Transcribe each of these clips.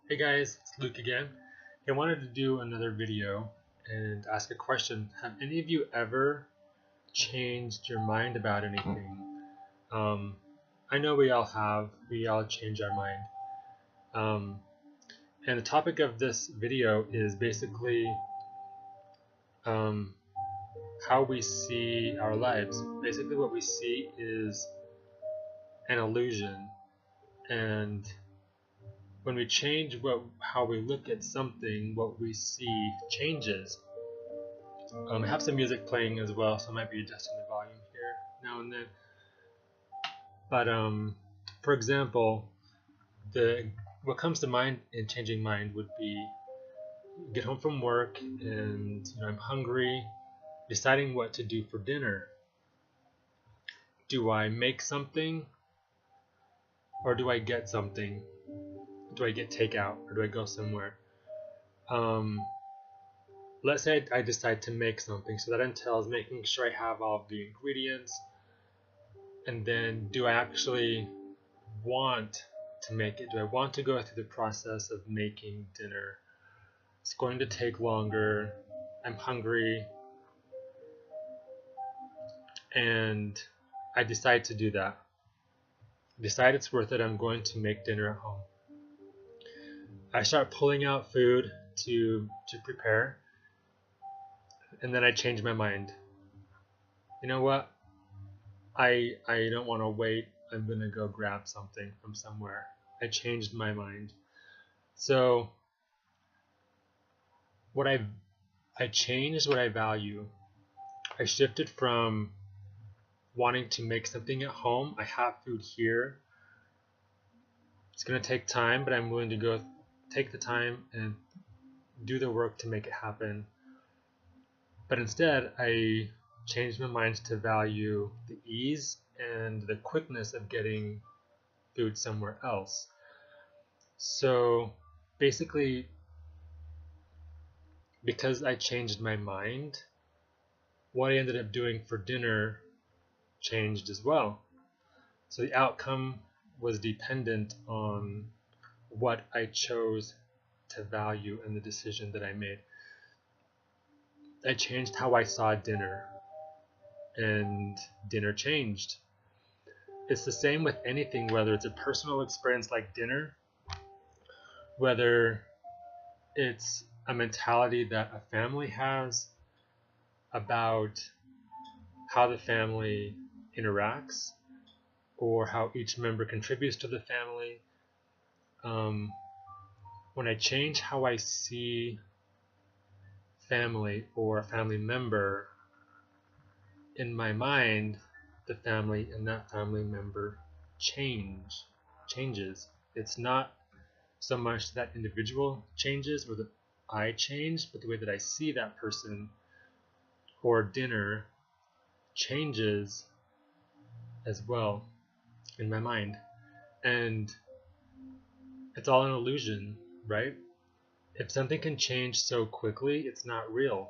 Hey guys, it's Luke again. I wanted to do another video and ask a question. Have any of you ever changed your mind about anything? Um, I know we all have. We all change our mind. Um, and the topic of this video is basically um, how we see our lives. Basically, what we see is an illusion, and when we change how we look at something, what we see changes. I have some music playing as well, so I might be adjusting the volume here now and then. But for example, the what comes to mind in changing mind would be get home from work and I'm hungry, deciding what to do for dinner. Do I make something or do I get something? Do I get takeout or do I go somewhere? Um, let's say I decide to make something, so that entails making sure I have all of the ingredients, and then do I actually want to make it? Do I want to go through the process of making dinner? It's going to take longer. I'm hungry. And I decide to do that. Decide it's worth it. I'm going to make dinner at home. I start pulling out food to prepare. And then I change my mind. You know what? I don't want to wait. I'm going to go grab something from somewhere. I changed my mind. So what I changed what I value. I shifted from wanting to make something at home. I have food here. It's going to take time, but I'm willing to go take the time and do the work to make it happen. But instead, I changed my mind to value the ease and the quickness of getting food somewhere else. So basically, because I changed my mind, what I ended up doing for dinner changed as well. So the outcome was dependent on what I chose to value and the decision that I made. I changed how I saw dinner, and dinner changed. It's the same with anything, whether it's a personal experience like dinner, whether it's a mentality that a family has about how the family interacts or how each member contributes to the family. When I change how I see family or a family member, in my mind, the family and that family member changes. It's not so much that individual changes or that I change, but the way that I see that person or dinner changes as well in my mind. And it's all an illusion, right? If something can change so quickly, it's not real.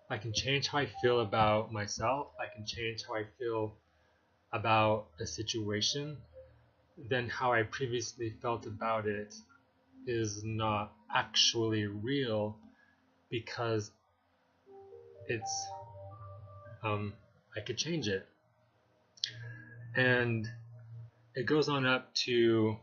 I can change how I feel about myself. I can change how I feel about a situation. Then how I previously felt about it is not actually real because it's I could change it. And it goes on up to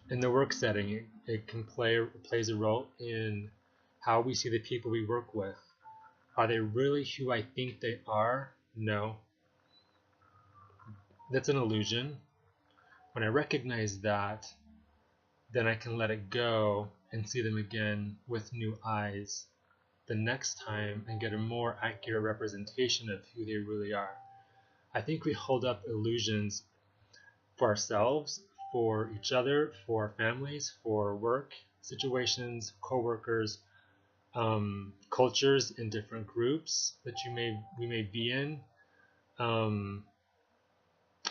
in the work setting, it can plays a role in how we see the people we work with. Are they really who I think they are? No. That's an illusion. When I recognize that, then I can let it go and see them again with new eyes the next time and get a more accurate representation of who they really are. I think we hold up illusions for ourselves, for each other, for families, for work situations, coworkers, cultures in different groups that we may be in, um,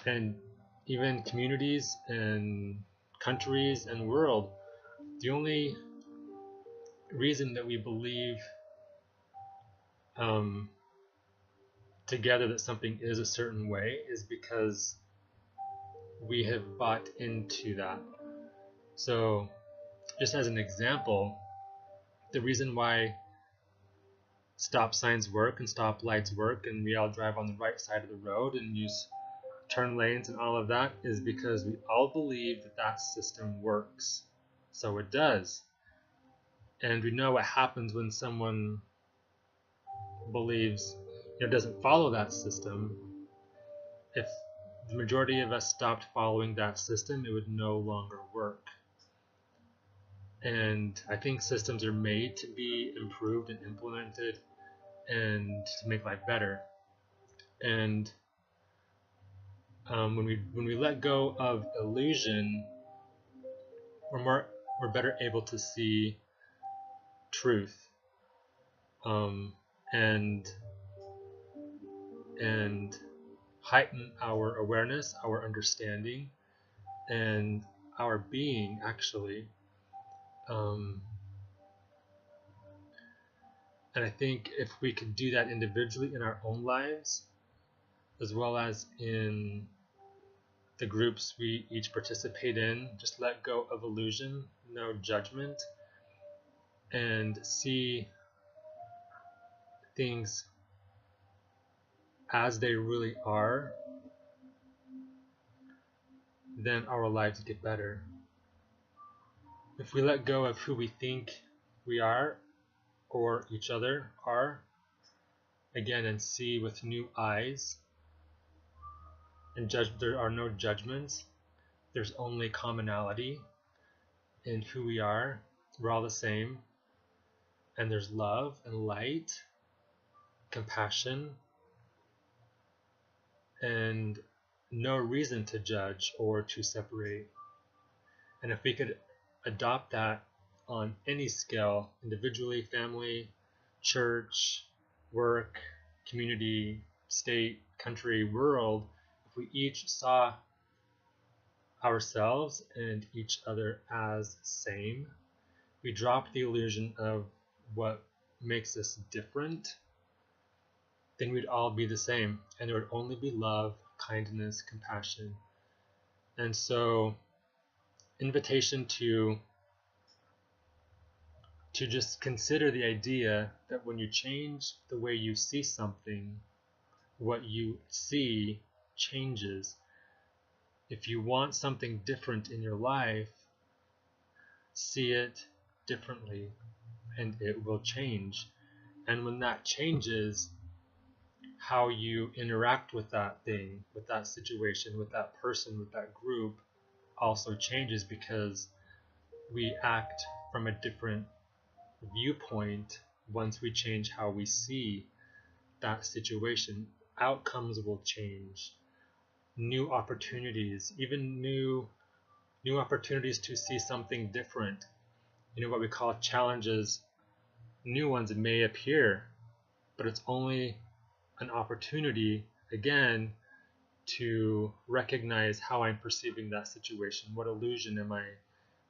and even communities and countries and world. The only reason that we believe um, together that something is a certain way is because we have bought into that. So just as an example, the reason why stop signs work and stop lights work and we all drive on the right side of the road and use turn lanes and all of that is because we all believe that that system works. So it does. And we know what happens when someone believes, doesn't follow that system. If the majority of us stopped following that system, it would no longer work. And I think systems are made to be improved and implemented and to make life better. And when we let go of illusion, we're better able to see truth, and heighten our awareness, our understanding, and our being actually. And I think if we could do that individually in our own lives, as well as in the groups we each participate in, just let go of illusion, no judgment, and see things as they really are, then our lives get better. If we let go of who we think we are or each other are, again, and see with new eyes, and there are no judgments, there's only commonality in who we are. We're all the same, and there's love and light, compassion, and no reason to judge or to separate. And if we could adopt that on any scale, individually, family, church, work, community, state, country, world, if we each saw ourselves and each other as same, we drop the illusion of what makes us different, then we'd all be the same, and there would only be love, kindness, compassion. And so, invitation to just consider the idea that when you change the way you see something, what you see changes. If you want something different in your life, see it differently, and it will change. And when that changes, how you interact with that thing, with that situation, with that person, with that group also changes, because we act from a different viewpoint once we change how we see that situation. Outcomes will change. New opportunities, even new opportunities to see something different. What we call challenges, new ones may appear, but it's only an opportunity, again, to recognize how I'm perceiving that situation. What illusion am I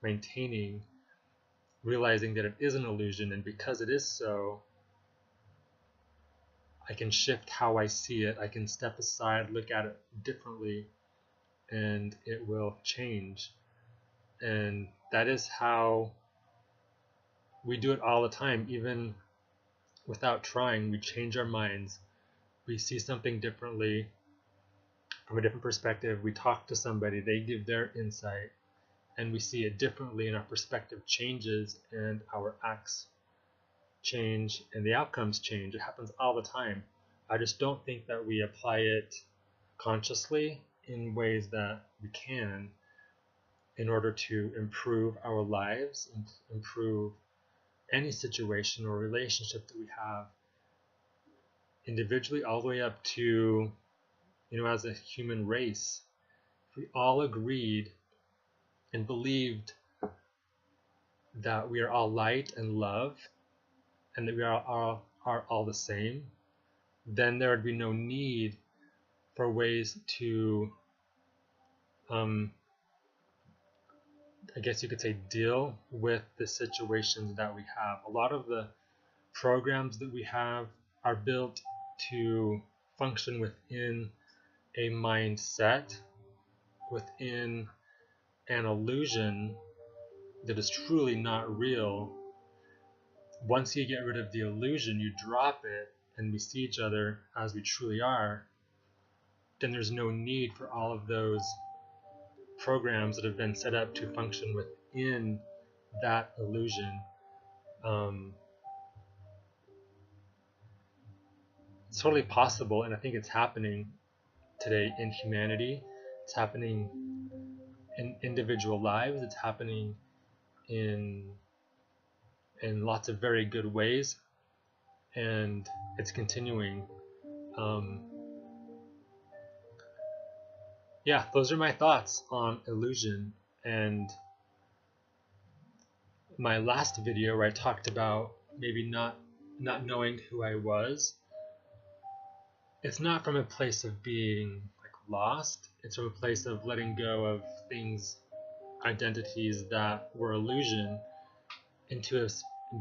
maintaining? Realizing that it is an illusion, and because it is so, I can shift how I see it. I can step aside, look at it differently, and it will change. And that is how we do it all the time, even without trying. We change our minds. We see something differently, from a different perspective. We talk to somebody, they give their insight, and we see it differently, and our perspective changes, and our acts change, and the outcomes change. It happens all the time. I just don't think that we apply it consciously in ways that we can, in order to improve our lives, improve any situation or relationship that we have, individually all the way up to, as a human race. If we all agreed and believed that we are all light and love, and that we are all the same, then there would be no need for ways to, I guess you could say, deal with the situations that we have. A lot of the programs that we have are built to function within a mindset, within an illusion that is truly not real, once you get rid of the illusion, you drop it, and we see each other as we truly are, then there's no need for all of those programs that have been set up to function within that illusion. It's totally possible, and I think it's happening today in humanity. It's happening in individual lives. It's happening in lots of very good ways, and it's continuing. Yeah, those are my thoughts on illusion. And my last video where I talked about maybe not knowing who I was, it's not from a place of being like lost. It's from a place of letting go of things, identities that were illusion, into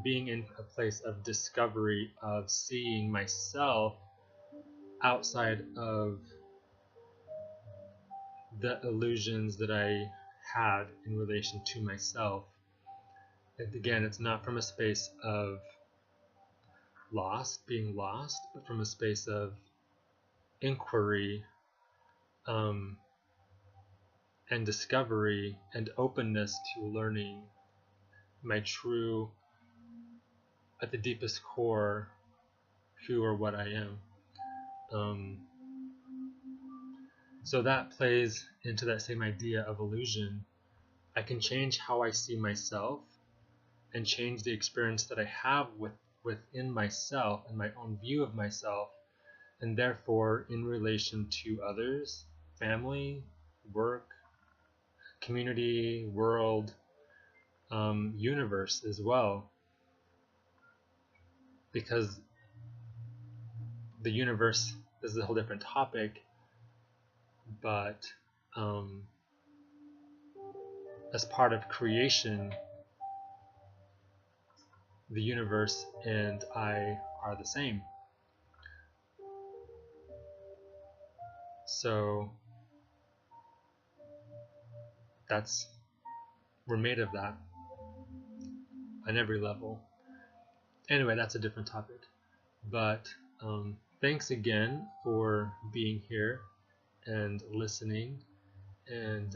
being in a place of discovery, of seeing myself outside of the illusions that I had in relation to myself. And again, it's not from a space of being lost, but from a space of inquiry, and discovery and openness to learning my true, at the deepest core, who or what I am. So that plays into that same idea of illusion. I can change how I see myself and change the experience that I have within myself and my own view of myself, and therefore in relation to others, family, work, community, world, universe as well. Because the universe, this is a whole different topic, but as part of creation, the universe and I are the same. So we're made of that on every level. Anyway, that's a different topic. But thanks again for being here and listening. And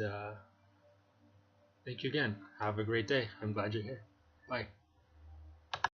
thank you again. Have a great day. I'm glad you're here. Bye.